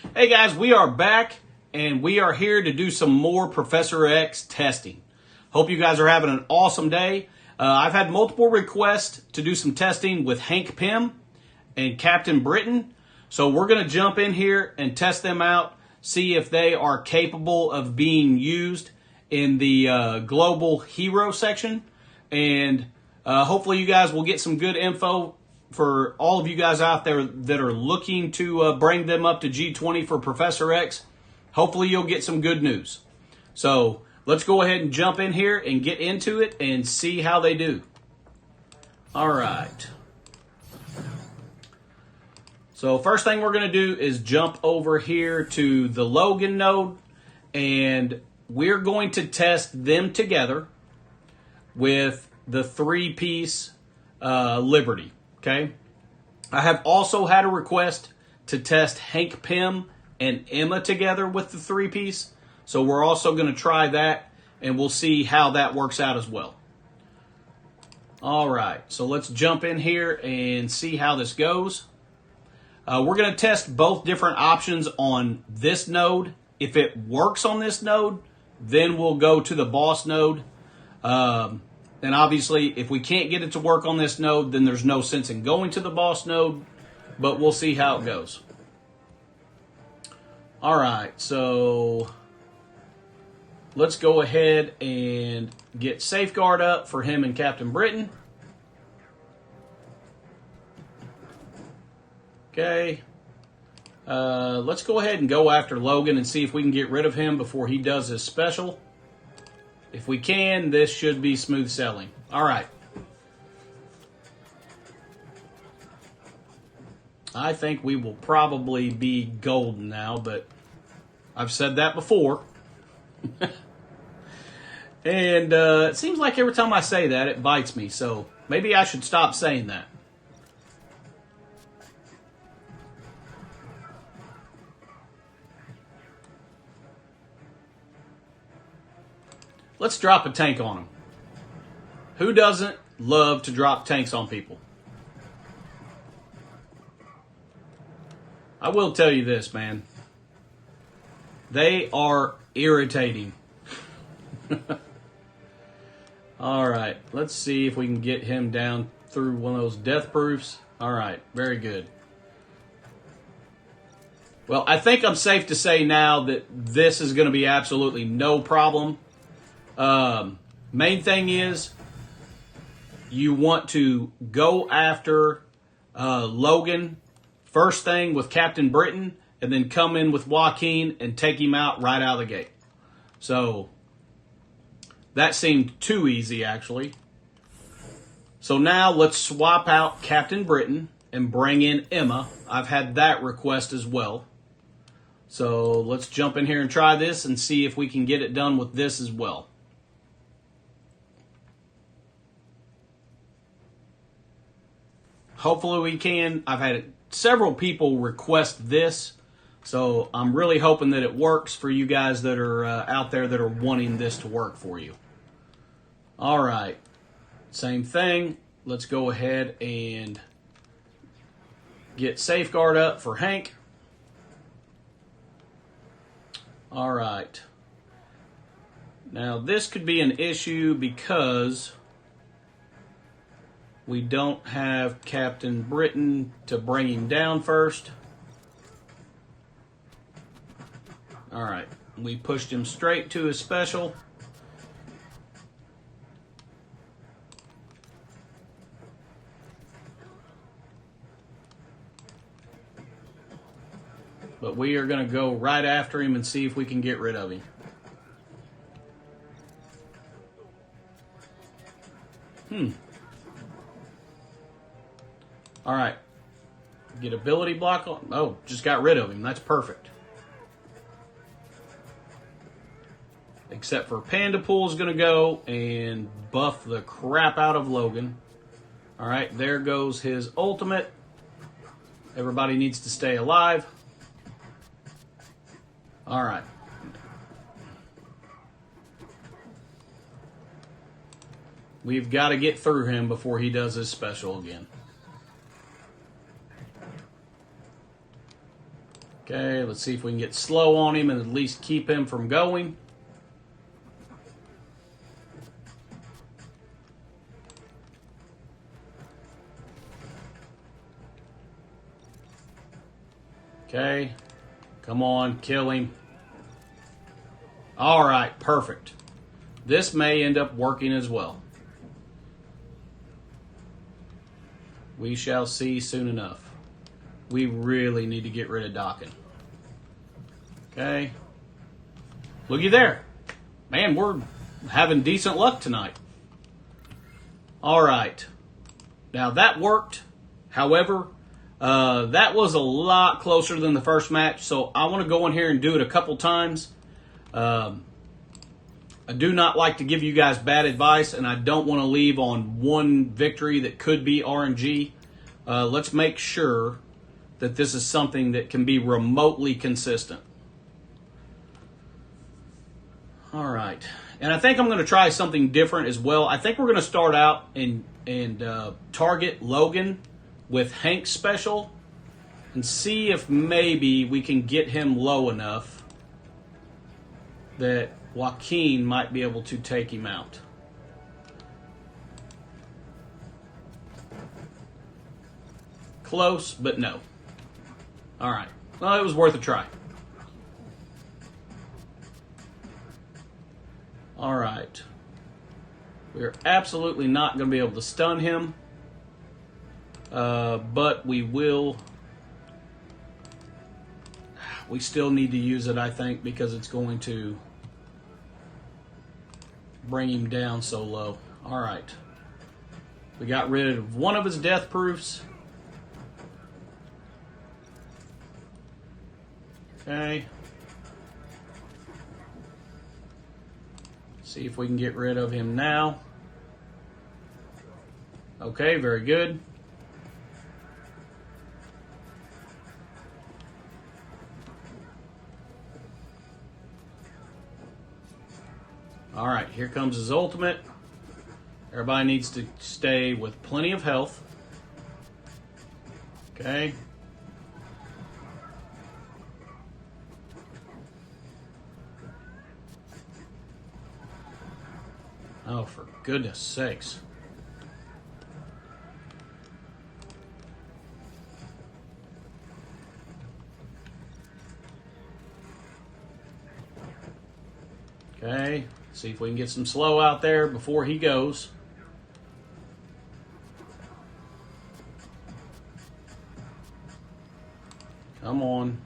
Hey guys, we are back and we are here to do some more Professor X testing. Hope you guys are having an awesome day. I've had multiple requests to do some testing with Hank Pym and Captain Britain. So we're going to jump in here and test them out, see if they are capable of being used in the global hero section. And hopefully you guys will get some good info for all of you guys out there that are looking to bring them up to G20 for Professor X. Hopefully you'll get some good news. So let's go ahead and jump in here and get into it and see how they do. All right. So first thing we're going to do is jump over here to the Logan node, and we're going to test them together with the three-piece Liberty. Okay. I have also had a request to test Hank Pym and Emma together with the three-piece. So we're also going to try that, and we'll see how that works out as well. All right. So let's jump in here and see how this goes. We're going to test both different options on this node. If it works on this node, then we'll go to the boss node. And obviously, if we can't get it to work on this node, then there's no sense in going to the boss node, but we'll see how it goes. All right, so let's go ahead and get Safeguard up for him and Captain Britain. Okay. Let's go ahead and go after Logan and see if we can get rid of him before he does his special. If we can, this should be smooth sailing. All right. I think we will probably be golden now, but I've said that before. And it seems like every time I say that, it bites me. So maybe I should stop saying that. Let's drop a tank on them. Who doesn't love to drop tanks on people? I will tell you this, man. They are irritating. All right. Let's see if we can get him down through one of those death proofs. All right. Very good. Well, I think I'm safe to say now that this is going to be absolutely no problem. Main thing is you want to go after Logan first thing with Captain Britain, and then come in with Joaquin and take him out right out of the gate. So that seemed too easy, actually. So now let's swap out Captain Britain and bring in Emma. I've had that request as well. So let's jump in here and try this and see if we can get it done with this as well. Hopefully we can. I've had several people request this, so I'm really hoping that it works for you guys that are out there that are wanting this to work for you. All right. Same thing. Let's go ahead and get Safeguard up for Hank. All right. Now this could be an issue because we don't have Captain Britain to bring him down first. All right. We pushed him straight to his special. But we are going to go right after him and see if we can get rid of him. All right. Get ability block on. Oh, just got rid of him. That's perfect. Except for Panda Pool is going to go and buff the crap out of Logan. All right. There goes his ultimate. Everybody needs to stay alive. All right. We've got to get through him before he does his special again. Okay, let's see if we can get slow on him and at least keep him from going. Okay, come on, kill him. All right, perfect. This may end up working as well. We shall see soon enough. We really need to get rid of docking. Okay. Looky there. Man, we're having decent luck tonight. All right. Now that worked. However, that was a lot closer than the first match, so I want to go in here and do it a couple times. I do not like to give you guys bad advice, and I don't want to leave on one victory that could be RNG. Let's make sure that this is something that can be remotely consistent. All right. And I think I'm going to try something different as well. I think we're going to start out and target Logan with Hank's special and see if maybe we can get him low enough that Joaquin might be able to take him out. Close, but no. All right. Well, it was worth a try. All right. We're absolutely not going to be able to stun him. But we will. We still need to use it, I think, because it's going to bring him down so low. All right. We got rid of one of his death proofs. Okay. See if we can get rid of him now. Okay, very good. All right, here comes his ultimate. Everybody needs to stay with plenty of health. Okay. Oh, for goodness sakes. Okay, see if we can get some slow out there before he goes. Come on.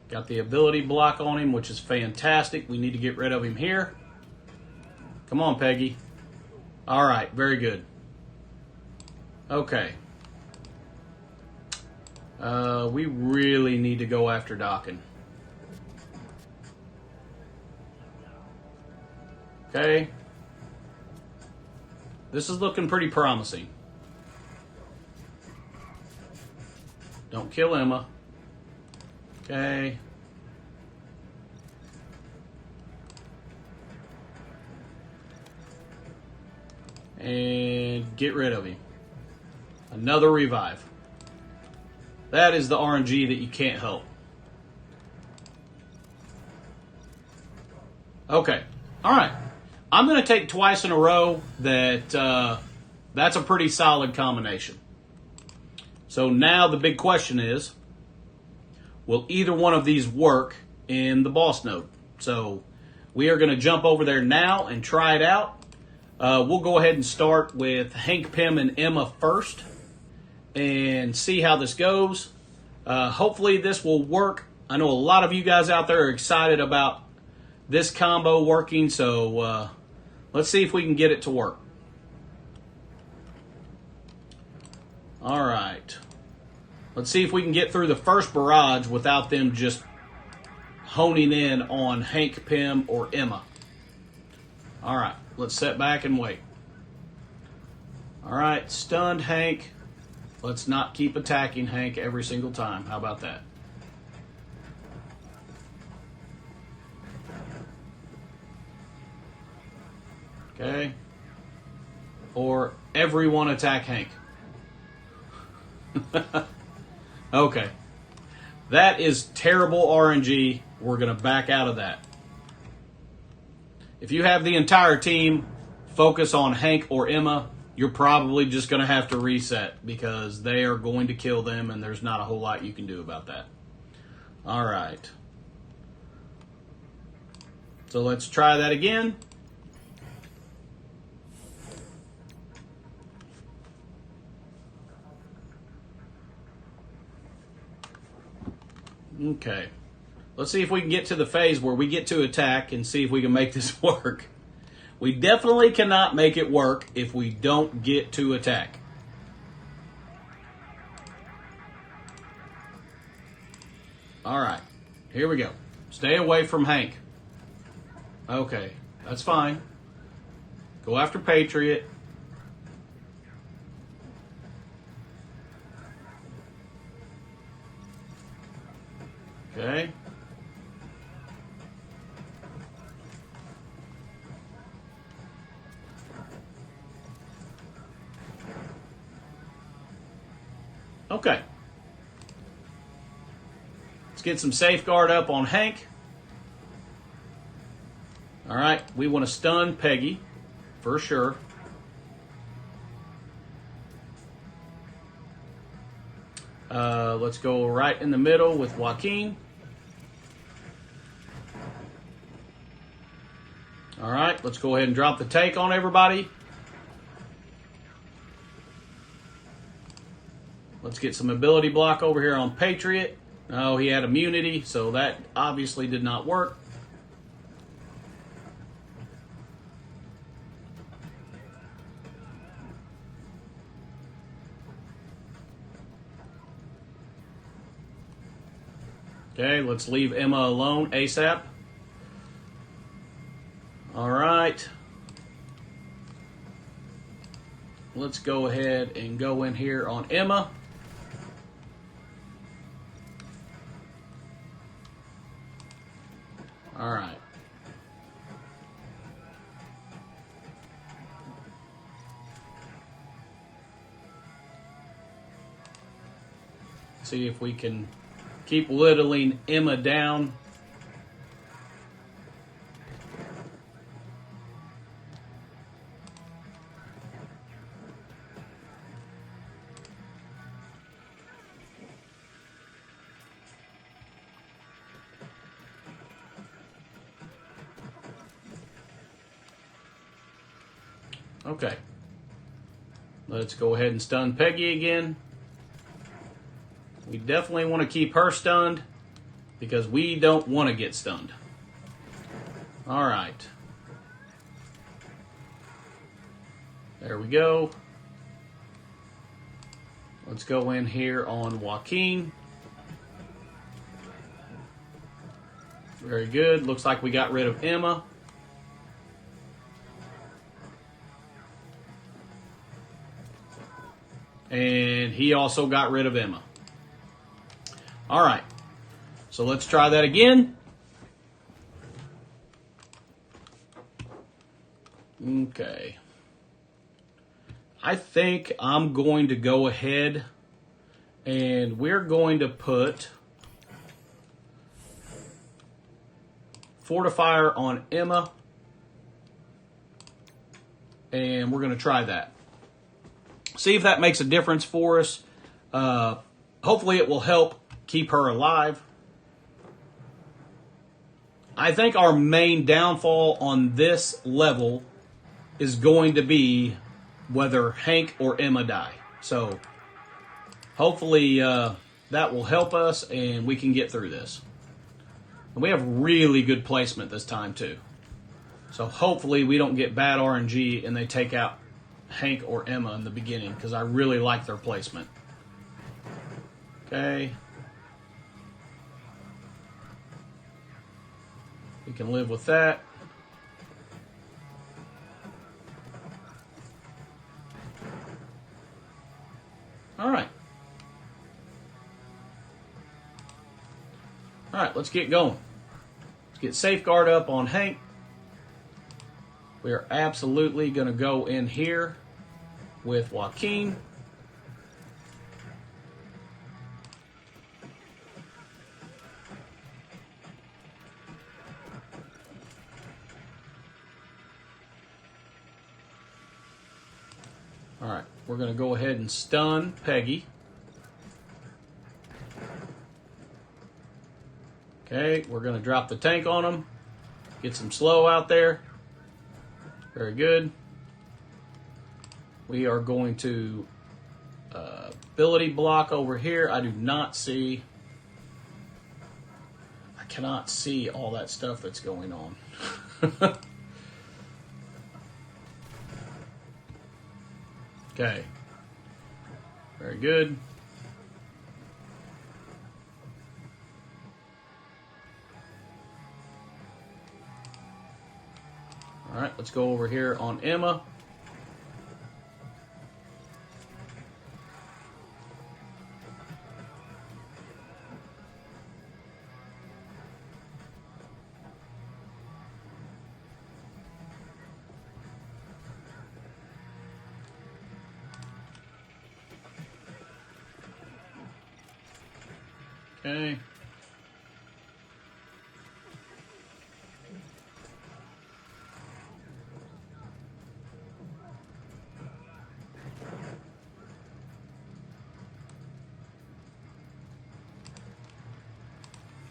Got the ability block on him, which is fantastic. We need to get rid of him here. Come on, Peggy. All right, very good. Okay. We really need to go after docking. Okay. This is looking pretty promising. Don't kill Emma. Okay. And get rid of him. Another revive. That is the RNG that you can't help. Okay. All right. I'm going to take twice in a row that that's a pretty solid combination. So now the big question is, will either one of these work in the boss node? So we are going to jump over there now and try it out. We'll go ahead and start with Hank, Pym, and Emma first and see how this goes. Hopefully this will work. I know a lot of you guys out there are excited about this combo working, so let's see if we can get it to work. All right. Let's see if we can get through the first barrage without them just honing in on Hank, Pym, or Emma. All right. Let's sit back and wait. All right. Stunned Hank. Let's not keep attacking Hank every single time. How about that? Okay. Or everyone attack Hank. Okay. That is terrible RNG. We're going to back out of that. If you have the entire team focus on Hank or Emma, you're probably just going to have to reset because they are going to kill them and there's not a whole lot you can do about that. All right. So let's try that again. Okay. Let's see if we can get to the phase where we get to attack and see if we can make this work. We definitely cannot make it work if we don't get to attack. All right. Here we go. Stay away from Hank. Okay. That's fine. Go after Patriot. Okay. Okay. Let's get some safeguard up on Hank. All right. We want to stun Peggy for sure. Let's go right in the middle with Joaquin. All right, let's go ahead and drop the take on everybody. Let's get some ability block over here on Patriot. Oh, he had immunity, so that obviously did not work. Okay, let's leave Emma alone ASAP. All right. Let's go ahead and go in here on Emma. All right. See if we can keep whittling Emma down. Okay. Let's go ahead and stun Peggy again. We definitely want to keep her stunned because we don't want to get stunned. All right. There we go. Let's go in here on Joaquin. Very good. Looks like we got rid of Emma. And he also got rid of Emma. All right. So let's try that again. Okay. I think I'm going to go ahead and we're going to put Fortifier on Emma. And we're going to try that. See if that makes a difference for us. Hopefully it will help keep her alive. I think our main downfall on this level is going to be whether Hank or Emma die. So hopefully that will help us and we can get through this. And we have really good placement this time too. So hopefully we don't get bad RNG and they take out Hank or Emma in the beginning because I really like their placement. Okay. We can live with that. All right. All right, let's get going. Let's get safeguard up on Hank. We are absolutely going to go in here with Joaquin. All right, we're going to go ahead and stun Peggy. Okay, we're going to drop the tank on him. Get some slow out there. Very good. We are going to ability block over here. I do not see. I cannot see all that stuff that's going on. Okay. Very good. All right, let's go over here on Emma. Okay.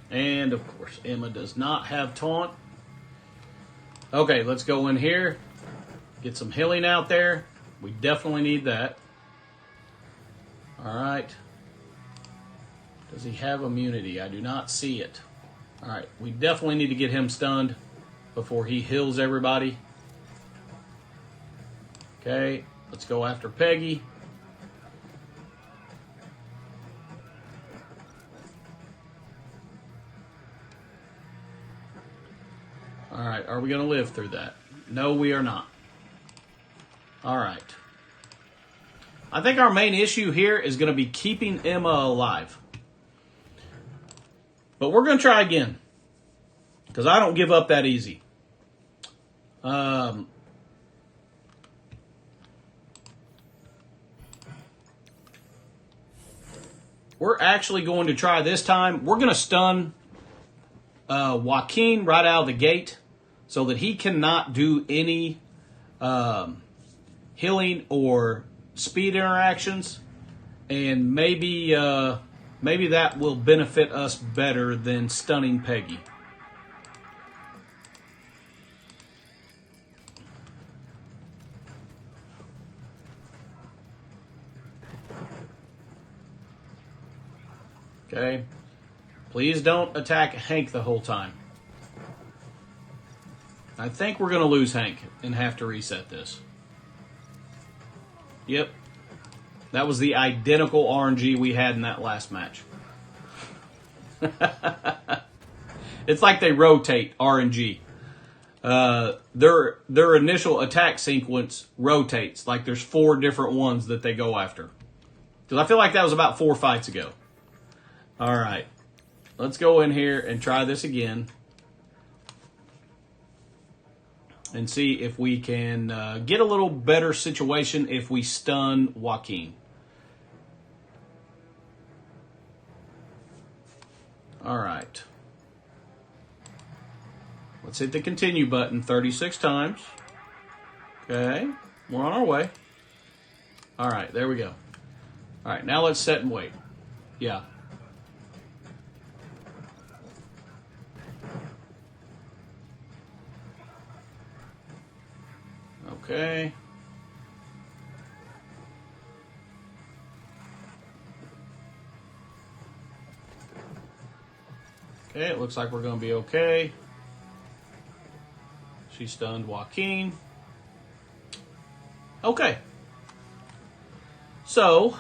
And of course, Emma does not have taunt. Okay, let's go in here. Get some healing out there. We definitely need that. All right. Does he have immunity? I do not see it. All right, we definitely need to get him stunned before he heals everybody. Okay, let's go after Peggy. All right, are we going to live through that? No, we are not. All right. I think our main issue here is going to be keeping Emma alive. But we're going to try again, because I don't give up that easy. We're actually going to try this time. We're going to stun Joaquin right out of the gate so that he cannot do any healing or speed interactions. And maybe that will benefit us better than stunning Peggy. Okay. Please don't attack Hank the whole time. I think we're going to lose Hank and have to reset this. Yep. That was the identical RNG we had in that last match. It's like they rotate RNG. Their initial attack sequence rotates. Like there's 4 different ones that they go after. Because I feel like that was about 4 fights ago. All right. Let's go in here and try this again. And see if we can get a little better situation if we stun Joaquin. All right. Let's hit the continue button 36 times. Okay. We're on our way. All right. There we go. All right. Now let's set and wait. Yeah. Okay. Okay, it looks like we're going to be okay. She stunned Joaquin. Okay. So,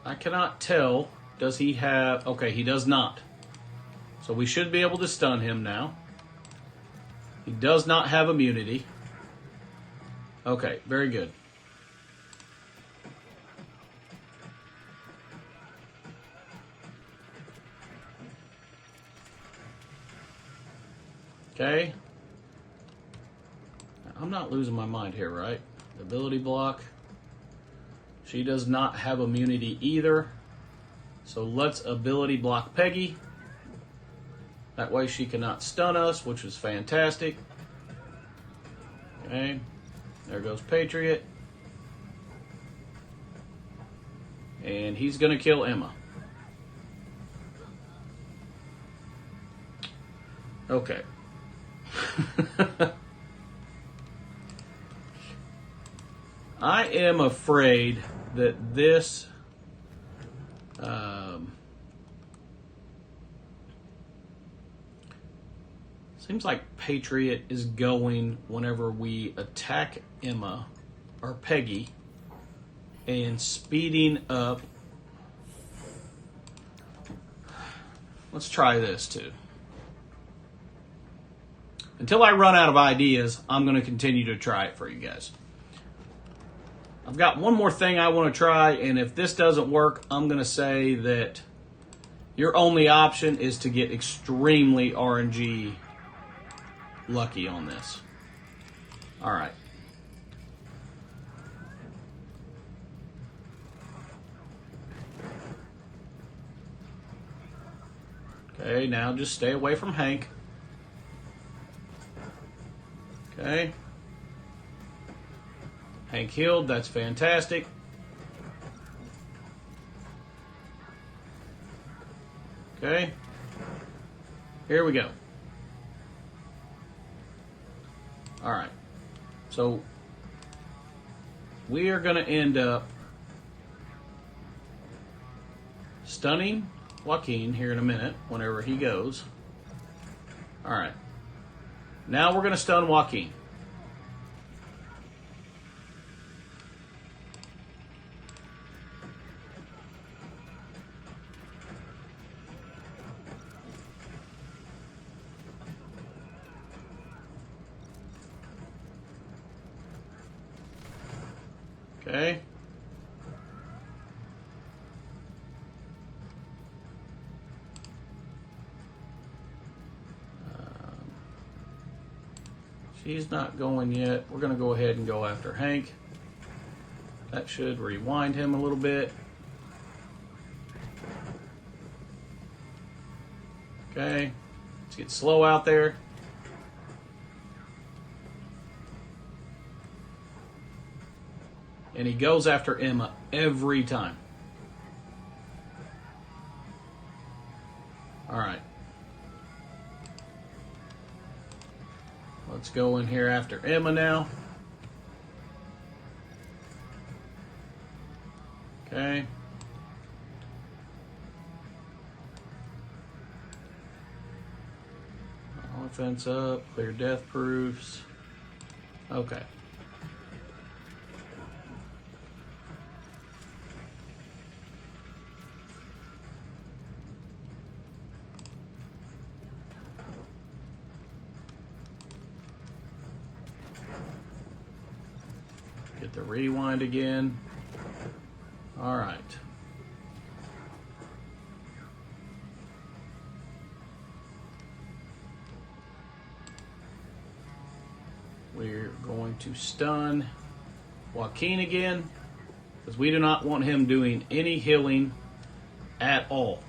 I cannot tell. Does he have... Okay, he does not. So we should be able to stun him now. He does not have immunity. Okay, very good. Okay. I'm not losing my mind here, right? Ability block. She does not have immunity either. So let's ability block Peggy. That way she cannot stun us, which is fantastic. Okay. There goes Patriot. And he's going to kill Emma. Okay. I am afraid that this seems like Patriot is going whenever we attack Emma or Peggy and speeding up. Let's try this too. Until I run out of ideas, I'm going to continue to try it for you guys. I've got one more thing I want to try, and if this doesn't work, I'm going to say that your only option is to get extremely RNG lucky on this. All right. Okay, now just stay away from Hank. Okay. Hank healed, that's fantastic. Okay. Here we go. All right. So we are going to end up stunning Joaquin here in a minute, whenever he goes. All right. Now we're going to stun Joaquin. Okay. She's not going yet. We're going to go ahead and go after Hank. That should rewind him a little bit. Okay. Let's get slow out there. And he goes after Emma every time. All right. Let's go in here after Emma now. Okay. Offense up, clear death proofs. Okay. Get the rewind again. All right. We're going to stun Joaquin again, because we do not want him doing any healing at all.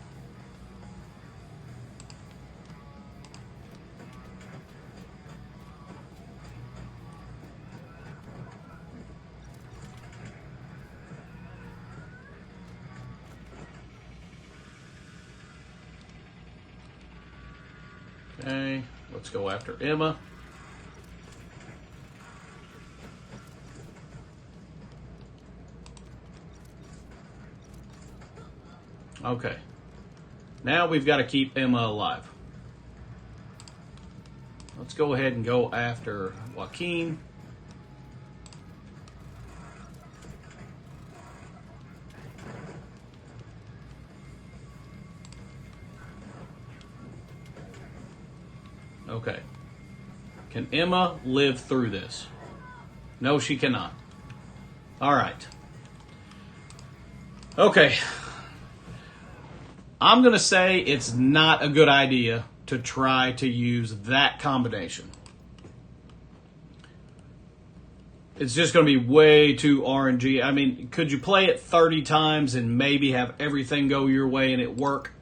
Okay, let's go after Emma. Okay, now we've got to keep Emma alive. Let's go ahead and go after Joaquin. Okay. Can Emma live through this? No, she cannot. All right. Okay. I'm going to say it's not a good idea to try to use that combination. It's just going to be way too RNG. I mean, could you play it 30 times and maybe have everything go your way and it work?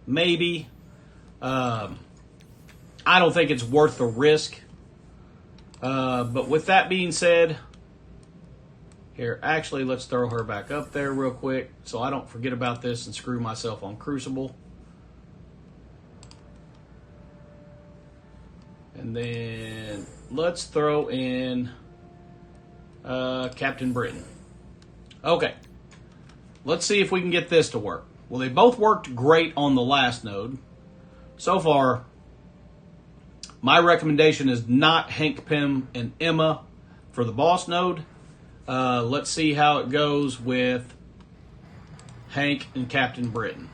Maybe. I don't think it's worth the risk. But with that being said, Here, actually, let's throw her back up there real quick so I don't forget about this and screw myself on Crucible. And then let's throw in Captain Britain. Okay, let's see if we can get this to work. Well, they both worked great on the last node. So far, my recommendation is not Hank, Pym, and Emma for the boss node. Let's see how it goes with Hank and Captain Britain.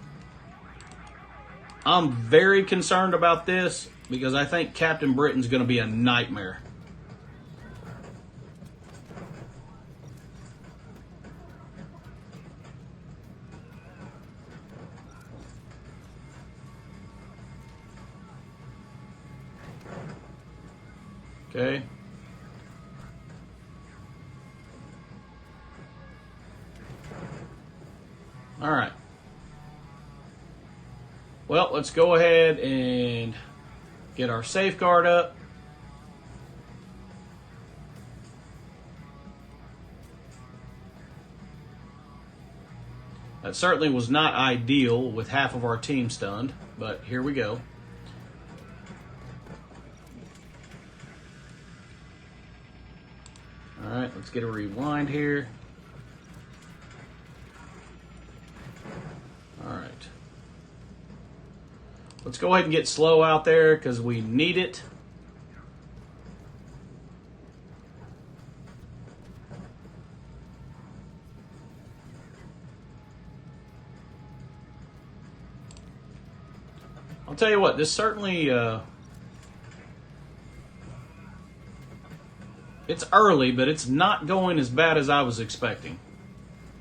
I'm very concerned about this because I think Captain Britain's going to be a nightmare. Okay. All right. Well, let's go ahead and get our safeguard up. That certainly was not ideal with half of our team stunned, but here we go. All right, let's get a rewind here. All right. Let's go ahead and get slow out there because we need it. I'll tell you what, this certainly, it's early, but it's not going as bad as I was expecting.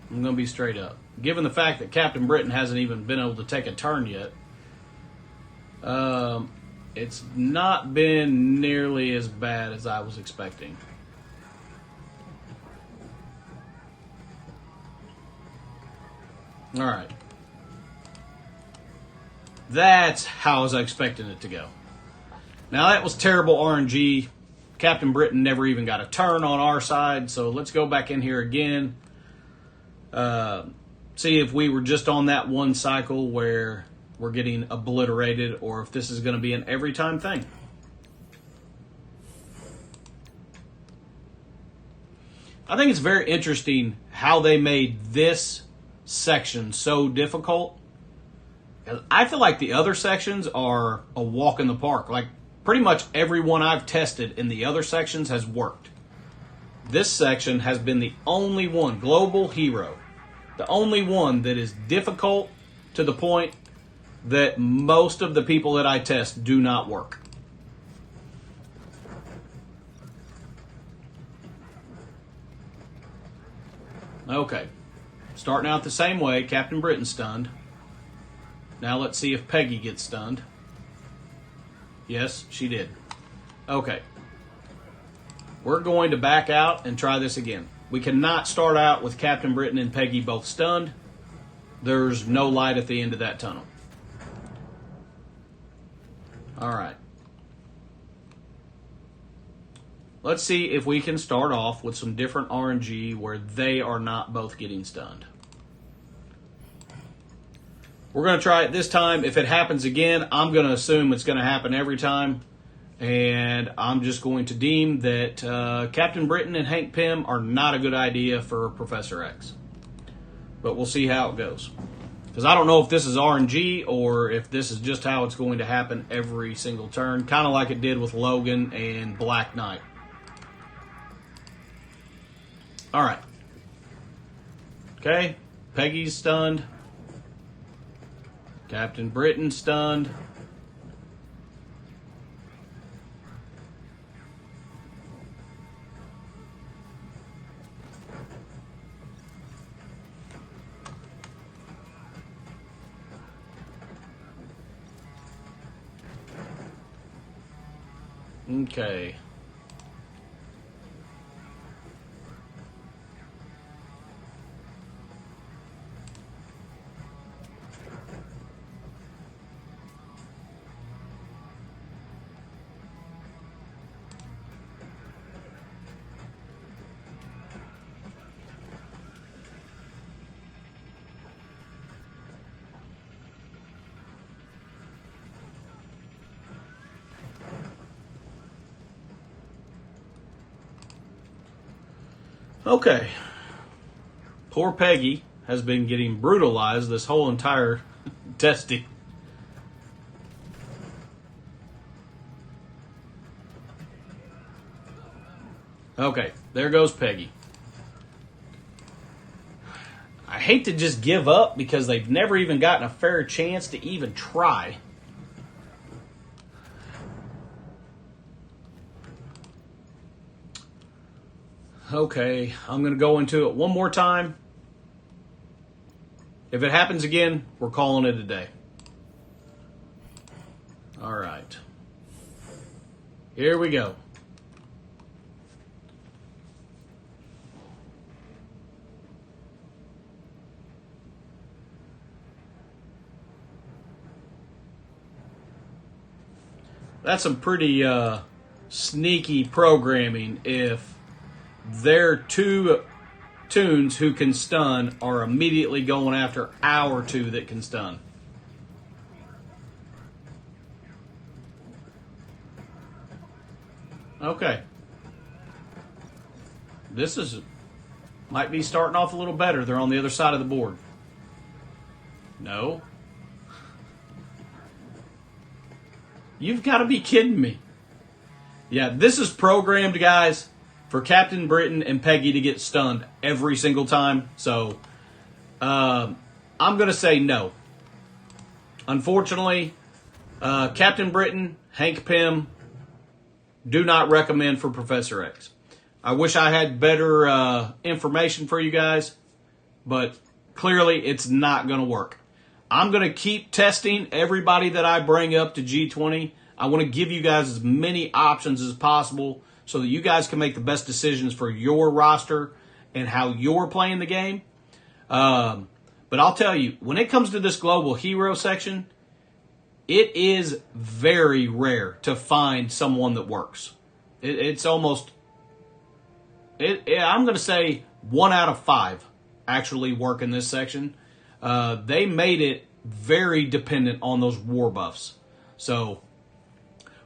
I'm going to be straight up. Given the fact that Captain Britain hasn't even been able to take a turn yet, it's not been nearly as bad as I was expecting. All right. That's how I was expecting it to go. Now, that was terrible RNG. Captain Britain never even got a turn on our side, so let's go back in here again. See if we were just on that one cycle where we're getting obliterated or if this is going to be an every time thing. I think it's very interesting how they made this section so difficult. I feel like the other sections are a walk in the park. Like pretty much every one I've tested in the other sections has worked. This section has been the only one, Global Hero, the only one that is difficult to the point that most of the people that I test do not work. Okay, starting out the same way, Captain Britain stunned. Now let's see if Peggy gets stunned. Yes, she did. Okay. We're going to back out and try this again. We cannot start out with Captain Britain and Peggy both stunned. There's no light at the end of that tunnel. All right. Let's see if we can start off with some different RNG where they are not both getting stunned. We're going to try it this time. If it happens again, I'm going to assume it's going to happen every time. And I'm just going to deem that Captain Britain and Hank Pym are not a good idea for Professor X. But we'll see how it goes. Because I don't know if this is RNG or if this is just how it's going to happen every single turn. Kind of like it did with Logan and Black Knight. Alright. Okay. Peggy's stunned. Captain Britain stunned. Okay. Okay. Poor Peggy has been getting brutalized this whole entire testing. Okay, there goes Peggy. I hate to just give up because they've never even gotten a fair chance to even try. Okay, I'm going to go into it one more time. If it happens again, we're calling it a day. All right. Here we go. That's some pretty sneaky programming if their two tunes who can stun are immediately going after our two that can stun. Okay. This might be starting off a little better. They're on the other side of the board. No. You've got to be kidding me. Yeah, this is programmed, guys, for Captain Britain and Peggy to get stunned every single time. So, I'm going to say no. Unfortunately, Captain Britain, Hank Pym, do not recommend for Professor X. I wish I had better information for you guys, but clearly it's not going to work. I'm going to keep testing everybody that I bring up to G20. I want to give you guys as many options as possible so that you guys can make the best decisions for your roster and how you're playing the game. But I'll tell you, when it comes to this global hero section, it is very rare to find someone that works. It's almost, I'm going to say 1 out of 5 actually work in this section. They made it very dependent on those war buffs. So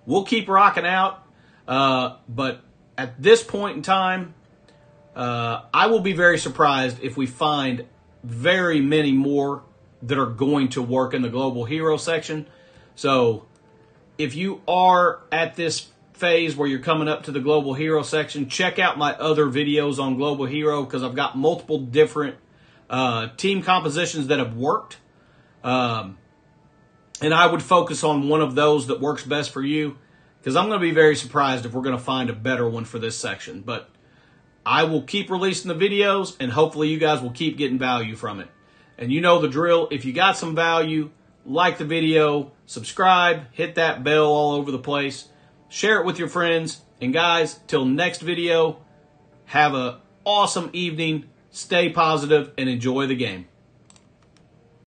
we'll keep rocking out. But at this point in time, I will be very surprised if we find very many more that are going to work in the global hero section. So if you are at this phase where you're coming up to the global hero section, check out my other videos on global hero because I've got multiple different team compositions that have worked. And I would focus on one of those that works best for you because I'm going to be very surprised if we're going to find a better one for this section. But I will keep releasing the videos and hopefully you guys will keep getting value from it. And you know the drill. If you got some value, like the video, subscribe, hit that bell all over the place, share it with your friends. And guys, till next video, have an awesome evening. Stay positive and enjoy the game.